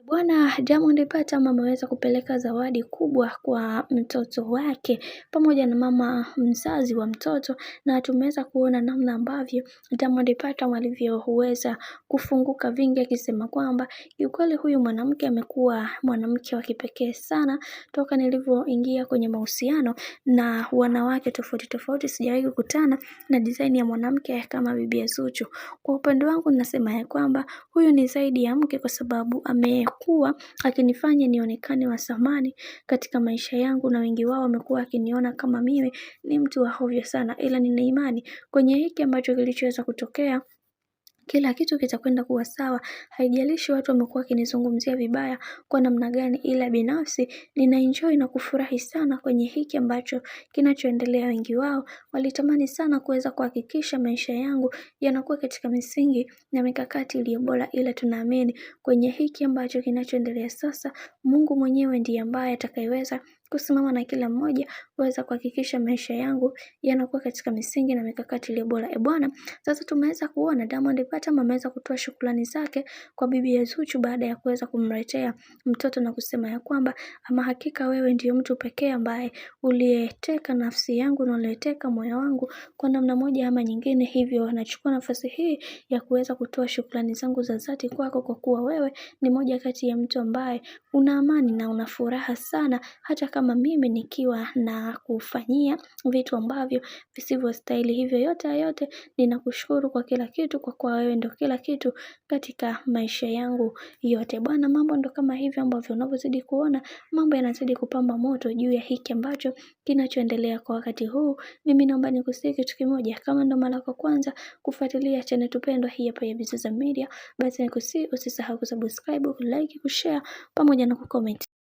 Bwana Diamond Platnumz ameweza kupeleka zawadi kubwa kwa mtoto wake pamoja na mama mzazi wa mtoto, na tumeweza kuona namna ambavyo Diamond Platnumz alivyoweza kufunguka vingi, akisema kwamba kiukweli huyu mwanamke amekuwa mwanamke wa kipekee sana toka nilivyoingia kwenye mahusiano na wanawake tofauti tofauti, sijawahi kukutana na design ya mwanamke kama Bibi Zuchu. Kwa upande wangu nasema ya kwamba huyu ni zaidi ya mke, kwa sababu amekuwa akinifanya nionekane wa thamani katika maisha yangu, na wengi wao wamekuwa akiniona kama mimi ni mtu wa hovyo sana, ila nina imani kwenye hiki ambacho kilichoweza kutokea kila kitu kitakwenda kuwa sawa. Haijalishi watu wamekuwa wakinizungumzia vibaya kwa namna gani, ila binafsi ninaenjoy na kufurahi sana kwenye hiki ambacho kinachoendelea. Wengi wao walitamani sana kuweza kuhakikisha maisha yangu yanakuwa katika misingi na mikakati iliyo bora, ila tunaamini kwenye hiki ambacho kinachoendelea sasa, Mungu mwenyewe ndiye ambaye atakayeweza kusimama na kila mmoja kuweza kuhakikisha maisha yangu yanakuwa katika misingi na mikakati iliyo bora. Bwana, sasa tumeweza kuona Diamond Platnumz ameweza kutoa shukrani zake kwa Bibi Zuchu baada ya kuweza kumletea mtoto na kusema ya kwamba ama hakika wewe ndiyo mtu pekee ambaye uliyeteka nafsi yangu na uliyeteka moyo wangu kwa namna moja ama nyingine, hivyo nachukua nafasi hii ya kuweza kutoa shukrani zangu za dhati kwako, kwa kuwa wewe ni moja kati ya mtu ambaye una amani na una furaha sana, hata kama mimi nikiwa na kufanyia vitu ambavyo visivyostahili. Hivyo yote ninakushukuru kwa kila kitu, kwa kuwa wewe ndio kila kitu katika maisha yangu yote. Bwana, mambo ndo kama hivyo ambavyo unavyozidi kuona mambo yanazidi kupamba moto juu ya hiki ambacho kinachoendelea kwa wakati huu. Mimi naomba nikusihi kitu kimoja, kama ndo mara ya kwanza kufuatilia channel tupendwa hii hapa ya Bizoza Media, basi nikusihi usisahau kusubscribe, kulike, kushare pamoja na kucomment.